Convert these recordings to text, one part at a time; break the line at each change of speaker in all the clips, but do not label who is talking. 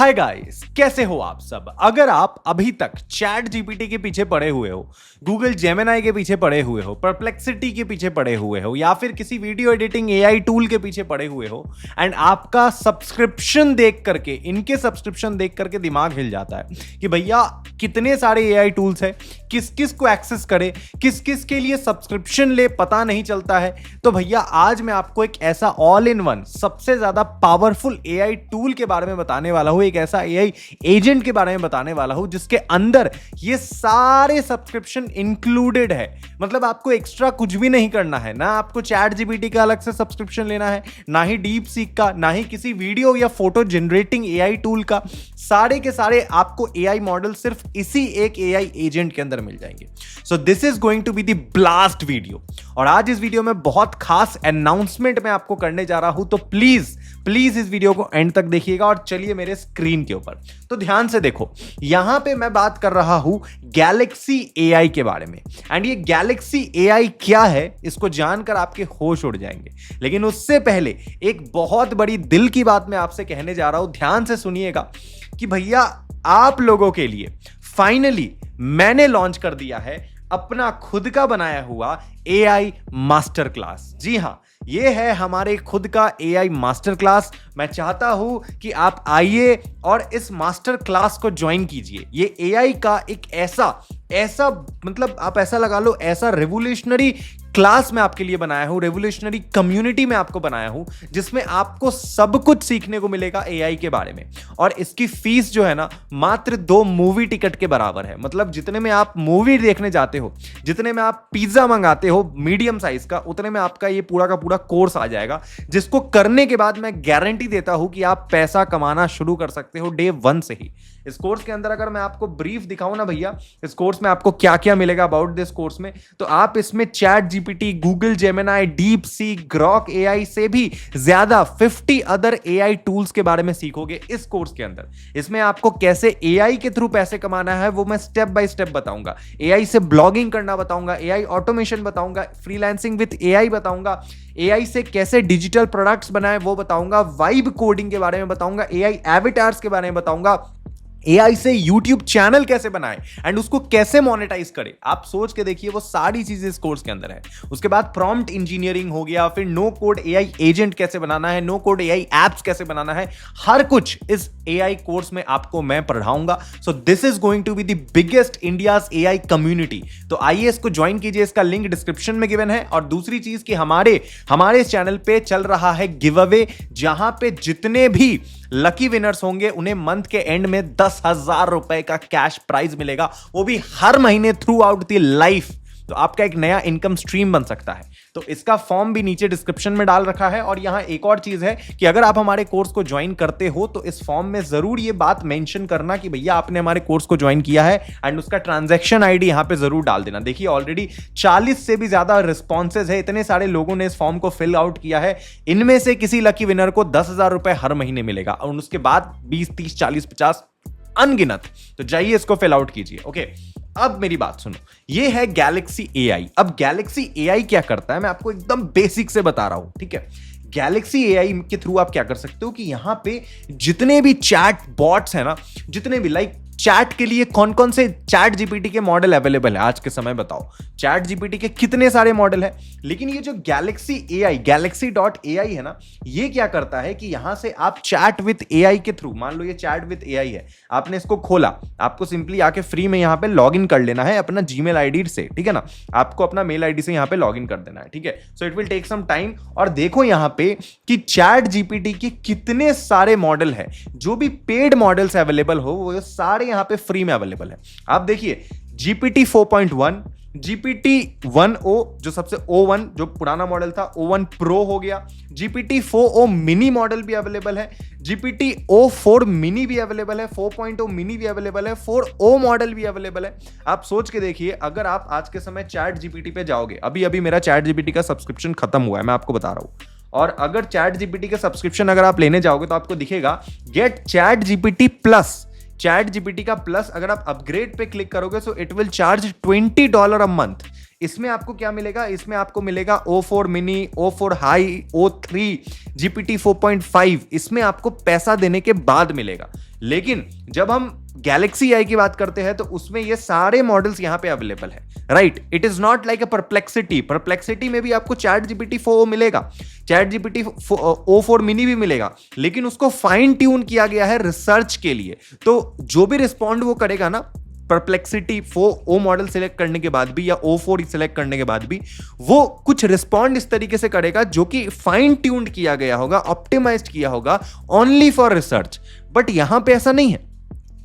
Hi guys, कैसे हो आप सब। अगर आप अभी तक चैट जीपीटी के पीछे पड़े हुए हो, गूगल जेमिनाई के पीछे पड़े हुए हो, परप्लेक्सिटी के पीछे पड़े हुए हो, या फिर किसी वीडियो एडिटिंग एआई टूल के पीछे पड़े हुए हो एंड आपका सब्सक्रिप्शन देख करके, इनके सब्सक्रिप्शन देख करके दिमाग हिल जाता है कि भैया कितने सारे एआई टूल्स है, किस किस को एक्सेस करे, किस किस के लिए सब्सक्रिप्शन ले, पता नहीं चलता है। तो भैया आज मैं आपको एक ऐसा ऑल इन वन सबसे ज्यादा पावरफुल एआई टूल के बारे में बताने वाला हूं, एक ऐसा एआई एजेंट के बारे में बताने वाला हूं जिसके अंदर ये सारे सब्सक्रिप्शन इंक्लूडेड है। मतलब आपको एक्स्ट्रा कुछ भी नहीं करना है, ना आपको चैट जीपीटी का अलग से सब्सक्रिप्शन लेना है, ना ही डीप सीक का, ना ही किसी वीडियो या फोटो जनरेटिंग एआई टूल का। सारे के सारे आपको एआई मॉडल सिर्फ इसी एक एआई एजेंट के अंदर मिल जाएंगे। So this is going to be the blast video. और आज इस वीडियो में बहुत खास अनाउंसमेंट मैं आपको करने जा रहा हूं, तो प्लीज प्लीज इस वीडियो को एंड तक देखिएगा और चलिए मेरे स्क्रीन के ऊपर। तो ध्यान से देखो, यहां पे मैं बात कर रहा हूं गैलेक्सी एआई के बारे में। एंड ये गैलेक्सी एआई क्या है, इसको जानकर आपके होश उड़ जाएंगे। लेकिन उससे पहले एक बहुत बड़ी दिल की बात मैं आपसे कहने जा रहा हूं, ध्यान से सुनिएगा कि भैया आप लोगों के लिए फाइनली मैंने लॉन्च कर दिया है अपना खुद का बनाया हुआ एआई मास्टर क्लास। जी हां, ये है हमारे खुद का एआई मास्टर क्लास। मैं चाहता हूं कि आप आइए और इस मास्टर क्लास को ज्वाइन कीजिए। ये एआई का एक ऐसा मतलब आप ऐसा लगा लो, ऐसा रेवोल्यूशनरी क्लास मैं आपके लिए बनाया हूं, रेवोल्यूशनरी कम्युनिटी में आपको बनाया हूं, जिसमें आपको सब कुछ सीखने को मिलेगा एआई के बारे में। और इसकी फीस जो है ना, मात्र 2 मूवी टिकट के बराबर है। मतलब जितने में आप मूवी देखने जाते हो, जितने में आप पिज्जा मंगाते हो मीडियम साइज का, उतने में आपका ये पूरा का पूरा कोर्स आ जाएगा, जिसको करने के बाद मैं गारंटी देता हूं कि आप पैसा कमाना शुरू कर सकते हो डे 1 से ही। इस कोर्स के अंदर अगर मैं आपको ब्रीफ दिखाऊं ना भैया, इस कोर्स में आपको क्या क्या मिलेगा अबाउट दिस कोर्स में, तो आप इसमें chat GPT, Google Gemini, deep seek, Grok AI से भी ज्यादा 50 अदर एआई टूल्स के बारे में सीखोगे इस कोर्स के अंदर। इसमें आपको कैसे एआई के थ्रू पैसे कमाना है वो मैं स्टेप बाय स्टेप बताऊंगा। एआई से ब्लॉगिंग करना बताऊंगा, एआई ऑटोमेशन बताऊंगा, फ्रीलांसिंग विद एआई बताऊंगा, एआई से कैसे डिजिटल प्रोडक्ट्स बनाएं वो बताऊंगा, वाइब कोडिंग के बारे में बताऊंगा, एआई एविटार्स के बारे में बताऊंगा, एआई से यूट्यूब चैनल कैसे बनाए एंड उसको कैसे मोनेटाइज करे। आप सोच के देखिए, वो सारी चीजें इस कोर्स के अंदर है। उसके बाद प्रॉम्प्ट इंजीनियरिंग हो गया, फिर नो कोड एआई एजेंट कैसे बनाना है, नो कोड एआई एप्स कैसे बनाना है, हर कुछ इस एआई कोर्स में आपको मैं पढ़ाऊंगा। So this is going to be the biggest India's AI community. तो आइए इसको ज्वाइन कीजिए, इसका लिंक डिस्क्रिप्शन में गिवन है। और दूसरी चीज कि हमारे चैनल पे चल रहा है गिव अवे, जहां पे जितने भी लकी विनर्स होंगे उन्हें मंथ के एंड में 10,000 रुपए का कैश प्राइज मिलेगा, वो भी हर महीने थ्रू आउट द लाइफ। तो आपका एक नया इनकम स्ट्रीम बन सकता है। तो इसका फॉर्म भी नीचे डिस्क्रिप्शन में डाल रखा है। और यहां एक और चीज है कि अगर आप हमारे कोर्स को ज्वाइन करते हो तो इस फॉर्म में जरूर ये बात मेंशन करना कि भैया आपने हमारे कोर्स को ज्वाइन किया है, एंड उसका ट्रांजैक्शन आईडी यहां पे जरूर डाल देना। देखिए ऑलरेडी 40 से भी ज्यादा रिस्पॉन्सेज है, इतने सारे लोगों ने इस फॉर्म को फिल आउट किया है। इनमें से किसी लकी विनर को 10,000 रुपए हर महीने मिलेगा, और उसके बाद 20, 30, 40, 50 अनगिनत। तो जाइए इसको फिल आउट कीजिए। ओके, अब मेरी बात सुनो, ये है गैलेक्सी एआई। अब गैलेक्सी एआई क्या करता है मैं आपको एकदम बेसिक से बता रहा हूं, ठीक है। गैलेक्सी एआई के थ्रू आप क्या कर सकते हो कि यहां पे जितने भी चैट बॉट्स है ना, जितने भी लाइक चैट के लिए कौन कौन से चैट जीपीटी के मॉडल अवेलेबल है आज के समय, बताओ चैट जीपीटी के कितने सारे मॉडल है। लेकिन ये जो गैलेक्सी एआई, galaxy.ai है ना, ये क्या करता है कि यहां से आप चैट विद एआई के थ्रू, मान लो ये चैट विद एआई है, आपने इसको खोला, आपको सिंपली आके फ्री में यहां पे लॉगिन कर लेना है अपना जीमेल आईडी से, ठीक है ना। आपको अपना मेल आईडी से यहां पे लॉगिन कर देना है, ठीक है। So it will take some time. और देखो यहां पे कि चैट जीपीटी के कितने सारे मॉडल है, जो भी पेड मॉडल्स अवेलेबल हो वो सारे यहां पे फ्री में अवेलेबल है। आप देखिए GPT 4.1, GPT 1o जो सबसे O1 जो पुराना मॉडल था, O1 Pro हो गया, GPT 4o मिनी मॉडल भी अवेलेबल है, GPT O4 मिनी भी अवेलेबल है, 4.0 मिनी भी अवेलेबल है, 4o मॉडल भी अवेलेबल है। आप सोच के देखिए, अगर आप आज के समय चैट जीपीटी पे जाओगे, अभी मेरा चैट जीपीटी का सब्सक्रिप्शन खत्म हुआ है, मैं आपको बता रहा हूं। और अगर चैट जीपीटी का सब्सक्रिप्शन अगर आप लेने जाओगे तो आपको दिखेगा get chat GPT plus. Chat GPT का प्लस अगर आप अपग्रेड पे क्लिक करोगे so it will charge $20 a month. इसमें आपको क्या मिलेगा, इसमें आपको मिलेगा O4 mini, O4 high, O3, GPT 4.5, इसमें आपको पैसा देने के बाद मिलेगा। लेकिन जब हम गैलेक्सी आई की बात करते हैं तो उसमें ये सारे मॉडल्स यहां पे अवेलेबल है, right. It is not like a perplexity में भी आपको चैट जीपीटी 4 मिलेगा, चैट जीपीटी O4 मिनी भी मिलेगा, लेकिन उसको फाइन ट्यून किया गया है रिसर्च के लिए। तो जो भी रिस्पॉन्ड वो करेगा ना, परप्लेक्सिटी 4 मॉडल सिलेक्ट करने के बाद भी या O4 सिलेक्ट करने के बाद भी, वो कुछ रिस्पॉन्ड इस तरीके से करेगा जो कि फाइन ट्यून्ड किया गया होगा, ऑप्टिमाइज्ड किया होगा ओनली फॉर रिसर्च। बट यहां पे ऐसा नहीं है।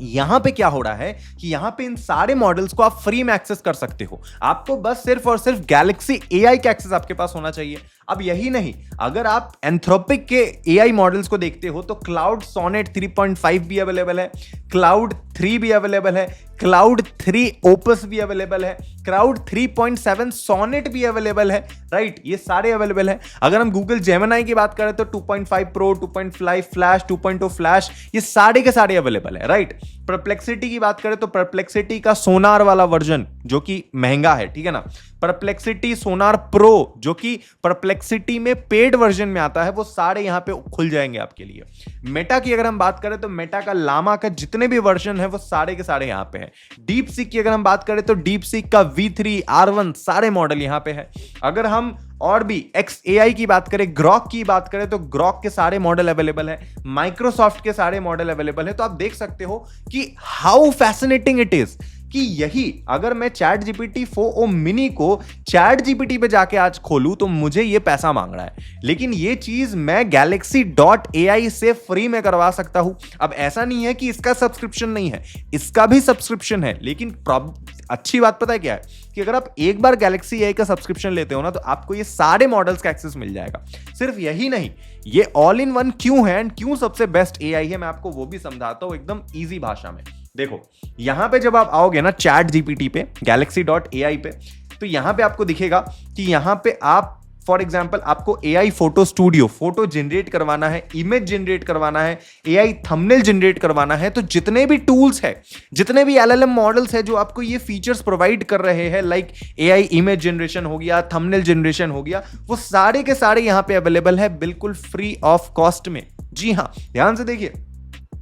यहां पे क्या हो रहा है कि यहां पे इन सारे मॉडल्स को आप फ्री में एक्सेस कर सकते हो। आपको बस सिर्फ और सिर्फ गैलेक्सी एआई का एक्सेस आपके पास होना चाहिए। अब यही नहीं, अगर आप एंथ्रोपिक के एआई मॉडल्स को देखते हो तो क्लाउड सोनेट 3.5 भी अवेलेबल है, क्लाउड 3 भी अवेलेबल है, क्लाउड 3 ओपस भी अवेलेबल है, क्लाउड 3.7 सोनेट भी अवेलेबल है, राइट। ये सारे अवेलेबल है। अगर हम गूगल जेमिनी की बात करें तो 2.5 प्रो, 2.5 फ्लैश, 2.0 फ्लैश, ये सारे के सारे अवेलेबल है, राइट। परप्लेक्सिटी की बात करें तो परप्लेक्सिटी का सोनार वाला वर्जन जो कि महंगा है, ठीक है ना, परप्लेक्सिटी सोनार प्रो जो कि परप्लेक्सिटी में पेड वर्जन में आता है, वो सारे यहां पे खुल जाएंगे आपके लिए। मेटा की अगर हम बात करें तो मेटा का लामा का जितने भी वर्जन है वो सारे के सारे यहां पे हैं। डीप सीक की अगर हम बात करें तो डीप सीक का V3, R1 सारे मॉडल यहां पे है। अगर हम और भी XAI की बात करें, ग्रॉक की बात करें तो ग्रॉक के सारे मॉडल अवेलेबल है, माइक्रोसॉफ्ट के सारे मॉडल अवेलेबल है। तो आप देख सकते हो कि हाउ फैसिनेटिंग इट इज कि यही अगर मैं चैट जीपीटी 4 मिनी को चैट जीपीटी पे जाके आज खोलूं तो मुझे ये पैसा मांग रहा है, लेकिन ये चीज मैं galaxy.ai से फ्री में करवा सकता हूं। अब ऐसा नहीं है कि इसका सब्सक्रिप्शन नहीं है, इसका भी सब्सक्रिप्शन है, लेकिन अच्छी बात पता है क्या है कि अगर आप एक बार गैलेक्सी एआई का सब्सक्रिप्शन लेते हो ना तो आपको ये सारे मॉडल्स का एक्सेस मिल जाएगा। सिर्फ यही नहीं, ये ऑल इन वन क्यों है एंड क्यों सबसे बेस्ट एआई है, मैं आपको वो भी समझाता हूं एकदम इजी भाषा में। देखो यहां पे जब आप आओगे ना चैट जीपीटी पे, galaxy.ai पे, तो यहां पे आपको दिखेगा कि यहां पे आप फॉर एग्जाम्पल आपको AI photo studio, photo generate करवाना है, इमेज जनरेट करवाना है, एआई थंबनेल जनरेट करवाना है, तो जितने भी टूल्स है, जितने भी एलएलएम मॉडल्स है जो आपको ये फीचर्स प्रोवाइड कर रहे हैं, लाइक एआई इमेज जनरेशन हो गया, थंबनेल जनरेशन हो गया, वो सारे के सारे यहां पे अवेलेबल है बिल्कुल फ्री ऑफ कॉस्ट में। जी हां, ध्यान से देखिए,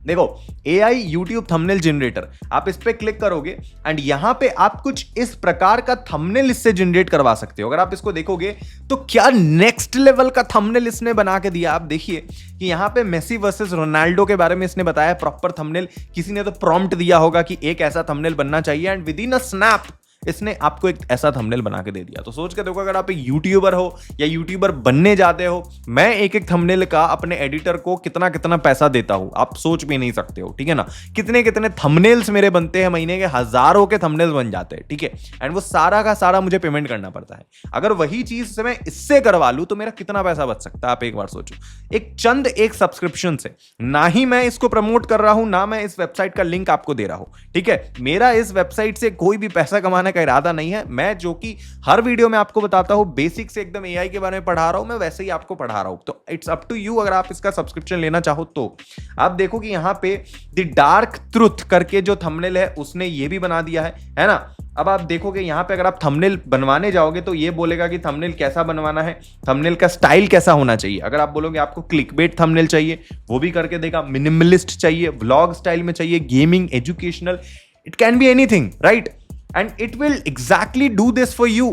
देखो एआई यूट्यूब थंबनेल जनरेटर, आप इस पे क्लिक करोगे एंड यहां पे आप कुछ इस प्रकार का थंबनेल इससे जनरेट करवा सकते हो। अगर आप इसको देखोगे तो क्या नेक्स्ट लेवल का थंबनेल इसने बना के दिया। आप देखिए कि यहां पे मेसी वर्सेस रोनाल्डो के बारे में इसने बताया प्रॉपर थंबनेल। किसी ने तो प्रॉम्प्ट दिया होगा कि एक ऐसा थंबनेल बनना चाहिए and with in a snap इसने आपको एक ऐसा थंबनेल बना के दे दिया। तो सोच के देखो, अगर आप एक यूट्यूबर हो या यूट्यूबर बनने जाते हो, मैं एक एक थंबनेल का अपने एडिटर को कितना कितना पैसा देता हूं, आप सोच भी नहीं सकते हो, ठीक है ना। कितने कितने थंबनेल्स मेरे बनते हैं, महीने के हजारों के थंबनेल्स बन जाते हैं, ठीक है, एंड वो सारा का सारा मुझे पेमेंट करना पड़ता है। अगर वही चीज मैं इससे करवा लूं तो मेरा कितना पैसा बच सकता है, आप एक बार सोचो। एक सब्सक्रिप्शन से, ना ही मैं इसको प्रमोट कर रहा हूं, ना मैं इस वेबसाइट का लिंक आपको दे रहा हूं, ठीक है। मेरा इस वेबसाइट से कोई भी पैसा कमाने का इरादा नहीं है। मैं जो कि हर वीडियो में आपको बताता हूं, बेसिक से एकदम एआई के बारे में पढ़ा रहा हूं, मैं वैसे ही आपको पढ़ा रहा हूं। तो इट्स अप टू यू, अगर आप इसका सब्सक्रिप्शन लेना चाहो तो। आप देखो कि यहां पे द डार्क ट्रुथ करके जो थंबनेल है उसने ये भी बना दिया है ना। अब आप देखोगे यहां पे अगर आप थंबनेल बनवाने जाओगे तो ये बोलेगा कि थंबनेल कैसा बनवाना है, थंबनेल का स्टाइल कैसा होना चाहिए। अगर आप बोलोगे आपको क्लिकबेट थंबनेल चाहिए, वो भी करके देगा। मिनिमलिस्ट चाहिए, व्लॉग स्टाइल में चाहिए, gaming, educational, it can be anything, right. And it will exactly do this for you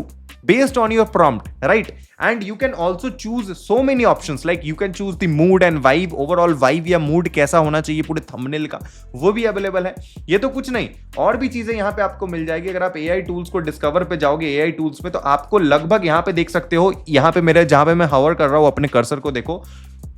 based on your prompt, right? And you can also choose so many options, like you can choose the mood and vibe, overall vibe या mood कैसा होना चाहिए पूरे thumbnail का, वो भी available है। ये तो कुछ नहीं, और भी चीजें यहाँ पे आपको मिल जाएगी। अगर आप AI टूल्स को डिस्कवर पे जाओगे, AI टूल्स पे, तो आपको लगभग यहाँ पे देख सकते हो, यहाँ पे मेरे जहां पे मैं हवर कर रहा हूँ अपने कर्सर को देखो,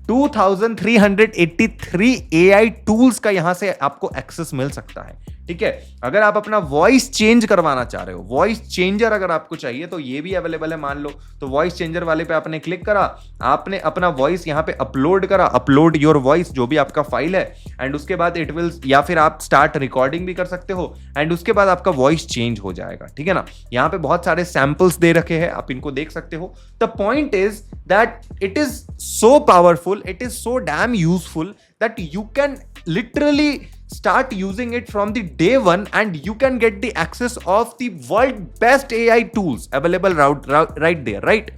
2383 AI टूल्स का यहां से आपको एक्सेस मिल सकता है, ठीक है। अगर आप अपना वॉइस चेंज करवाना चाह रहे हो, वॉइस चेंजर अगर आपको चाहिए तो ये भी अवेलेबल है। मान लो तो वॉइस चेंजर वाले पे आपने क्लिक करा, आपने अपना वॉइस यहां पे अपलोड करा, अपलोड योर वॉइस, जो भी आपका फाइल है, एंड उसके बाद इट विल, या फिर आप स्टार्ट रिकॉर्डिंग भी कर सकते हो, एंड उसके बाद आपका वॉइस चेंज हो जाएगा, ठीक है ना। यहां पे बहुत सारे सैंपल्स दे रखे हैं, आप इनको देख सकते हो। The point is that it is so powerful, it is so damn useful that you can literally start using it from the day one and you can get the access of the world best AI tools available right there, right?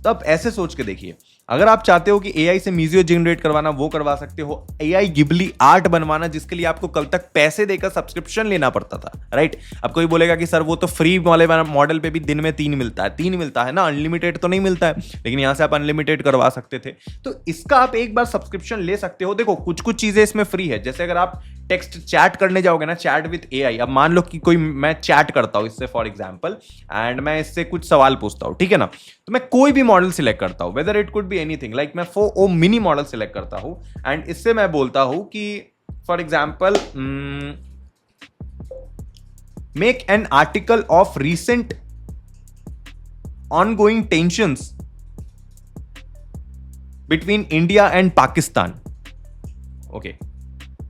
तो अब ऐसे सोच के देखिए, अगर आप चाहते हो कि AI से म्यूजिक जनरेट करवाना, वो करवा सकते हो। AI गिबली आर्ट बनवाना, जिसके लिए आपको कल तक पैसे देकर सब्सक्रिप्शन लेना पड़ता था, राइट? अब कोई बोलेगा कि सर वो तो फ्री वाले मॉडल पे भी दिन में 3 मिलता है। 3 मिलता है ना, अनलिमिटेड तो नहीं मिलता है, लेकिन यहां से आप अनलिमिटेड करवा सकते थे। तो इसका आप एक बार सब्सक्रिप्शन ले सकते हो। देखो कुछ कुछ चीजें इसमें फ्री है, जैसे अगर आप टेक्स्ट चैट करने जाओगे ना, चैट विद AI। अब मान लो कि कोई, मैं चैट करता हूं इससे फॉर एग्जांपल, एंड मैं इससे कुछ सवाल पूछता हूं, ठीक है ना? तो मैं कोई भी मॉडल सिलेक्ट करता हूं, whether it could be anything, like मैं 4o मिनी मॉडल सिलेक्ट करता हूं एंड इससे मैं बोलता हूं कि for example make an article of recent ongoing tensions between India and Pakistan. Okay,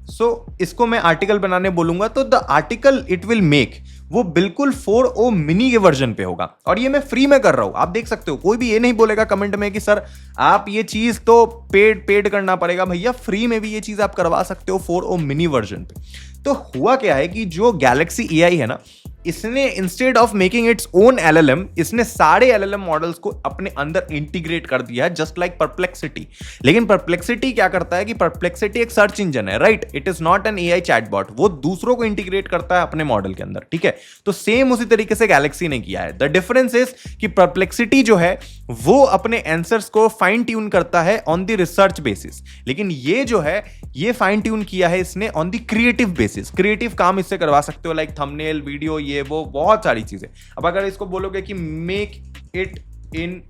so इसको मैं आर्टिकल बनाने बोलूंगा, तो the article it will make वो बिल्कुल 4o मिनी के वर्जन पे होगा, और ये मैं फ्री में कर रहा हूं। आप देख सकते हो, कोई भी ये नहीं बोलेगा कमेंट में कि सर आप ये चीज तो पेड करना पड़ेगा। भैया फ्री में भी ये चीज आप करवा सकते हो 4o मिनी वर्जन पे। तो हुआ क्या है कि जो गैलेक्सी AI है ना, इसने instead of making its own LLM, इसने सारे LLM मॉडल्स को अपने अंदर इंटीग्रेट कर दिया है, जस्ट लाइक परप्लेक्सिटी। लेकिन परप्लेक्सिटी क्या करता है कि परप्लेक्सिटी एक सर्च इंजन है, right? It is not an AI chatbot. वो दूसरों को इंटीग्रेट करता है अपने मॉडल के अंदर, ठीक है? तो सेम उसी तरीके से गैलेक्सी ने किया है। द डिफरेंस इज कि परप्लेक्सिटी जो है वो अपने आंसर्स को फाइन ट्यून करता है ऑन द रिसर्च बेसिस, लेकिन ये जो है ये फाइन ट्यून किया है इसने on the creative basis. Creative काम इससे करवा सकते हो, लाइक थंबनेल, वीडियो, ये वो बहुत सारी चीजें। अब अगर इसको बोलोगे कि मेक इट इन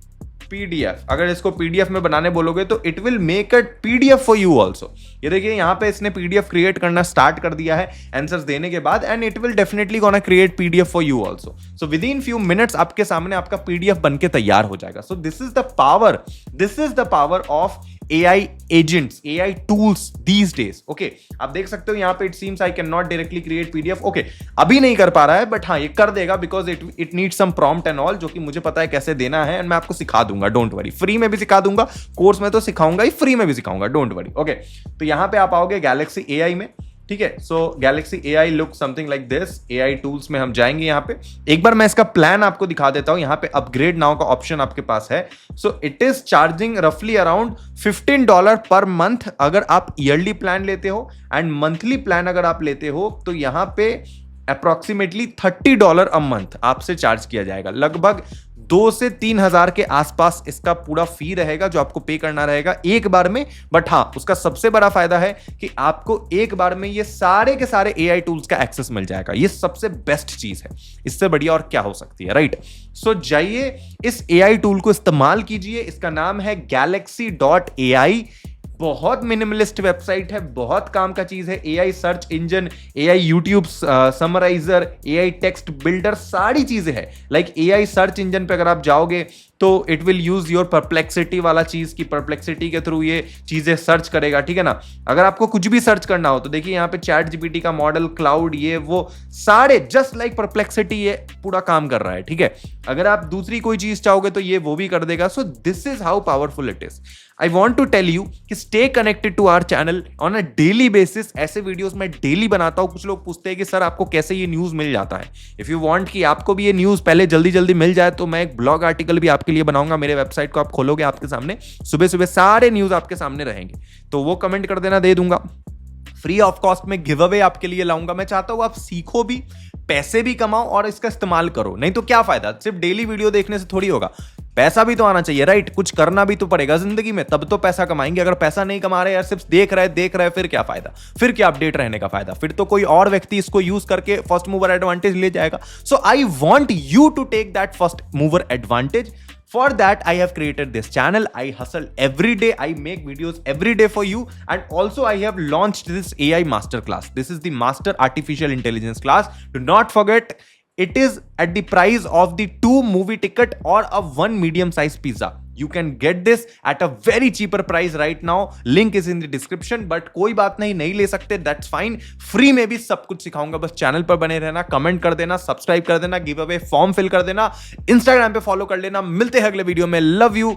PDF, अगर इसको PDF में बनाने बोलोगे तो it will make a PDF for you also. ये देखिए यहां पे इसने PDF क्रिएट करना स्टार्ट कर दिया है आंसर्स देने के बाद, and it will definitely gonna create PDF for you also. So with in few minutes आपके सामने आपका PDF बन के तैयार हो जाएगा। सो this is the power of AI agents, AI tools these days. Okay, आप देख सकते हो यहाँ पे it seems I cannot directly create PDF. Okay, अभी नहीं कर पा रहा है, बट हाँ ये कर देगा because it needs some prompt and all, जो कि मुझे पता है कैसे देना है, एंड मैं आपको सिखा दूंगा, डोंट वरी। फ्री में भी सिखा दूंगा, कोर्स में तो सिखाऊंगा ही, फ्री में भी सिखाऊंगा, डोंट वरी। ओके, तो यहाँ पे आप आओगे गैलेक्सी AI में, ठीक है? So galaxy AI look something like this. AI tools में हम जाएंगे। यहाँ पे एक बार मैं इसका प्लान आपको दिखा देता हूं। यहाँ पे अपग्रेड नाउ का ऑप्शन आपके पास है। सो इट इज चार्जिंग रफली अराउंड $15 पर मंथ अगर आप ईयरली प्लान लेते हो, एंड मंथली प्लान अगर आप लेते हो तो यहाँ पे अप्रोक्सीमेटली $30 अ मंथ आपसे चार्ज किया जाएगा। लगभग 2 से 3 हजार के आसपास इसका पूरा फी रहेगा जो आपको पे करना रहेगा एक बार में। बट हाँ, उसका सबसे बड़ा फायदा है कि आपको एक बार में ये सारे के सारे AI टूल्स का एक्सेस मिल जाएगा। ये सबसे बेस्ट चीज है, इससे बढ़िया और क्या हो सकती है, राइट? सो जाइए इस AI टूल को इस्तेमाल कीजिए। इसका नाम है galaxy.ai। बहुत मिनिमलिस्ट वेबसाइट है, बहुत काम का चीज है। AI search engine, AI YouTube summariser, AI text builder, सारी चीजें हैं। लाइक AI सर्च इंजन पे अगर आप जाओगे तो it will use your perplexity वाला चीज की परप्लेक्सिटी के थ्रू ये चीजें सर्च करेगा, ठीक है ना? अगर आपको कुछ भी सर्च करना हो तो देखिए यहाँ पे चैट GPT का मॉडल, क्लाउड, ये वो सारे जस्ट लाइक परप्लेक्सिटी ये पूरा काम कर रहा है, ठीक है? अगर आप दूसरी कोई चीज चाहोगे तो ये वो भी कर देगा। So this is how powerful it is. I want to tell you कि stay connected to our channel on a daily basis. ऐसे वीडियोस मैं डेली बनाता हूं। कुछ लोग पूछते हैं कि सर आपको कैसे ये न्यूज मिल जाता है। इफ यू वांट कि आपको भी ये न्यूज पहले जल्दी जल्दी मिल जाए तो मैं एक ब्लॉग आर्टिकल भी आपके लिए बनाऊंगा। मेरे वेबसाइट को आप खोलोगे, आपके सामने सुबह सुबह सारे न्यूज आपके सामने रहेंगे, तो वो कमेंट कर देना, दे दूंगा। फ्री ऑफ कॉस्ट में गिव अवे आपके लिए लाऊंगा। मैं चाहता हूं आप सीखो भी, पैसे भी कमाओ और इसका इस्तेमाल करो। नहीं तो क्या फायदा, सिर्फ डेली वीडियो देखने से थोड़ी होगा। पैसा भी तो आना चाहिए, राइट? कुछ करना भी तो पड़ेगा जिंदगी में, तब तो पैसा कमाएंगे। अगर पैसा नहीं कमा रहे यार, सिर्फ देख रहे फिर क्या फायदा? फिर क्या अपडेट रहने का फायदा? फिर तो कोई और व्यक्ति इसको यूज करके फर्स्ट मूवर एडवांटेज ले जाएगा। So I want you to take that first mover advantage. For that, I have created this channel. I hustle every day. I make videos every day for you. And also, I have launched this AI masterclass. This is the Master Artificial Intelligence class. Do not forget, it is at the price of the 2 movie ticket or a 1 medium-sized pizza. You can get this at a very cheaper price right now. Link is in the description. But कोई बात नहीं ले सकते, that's fine. Free में भी सब कुछ सिखाऊंगा, बस चैनल पर बने रहना, कमेंट कर देना, सब्सक्राइब कर देना, गिव अवे फॉर्म फिल कर देना, इंस्टाग्राम पे फॉलो कर लेना। मिलते हैं अगले वीडियो में। Love you.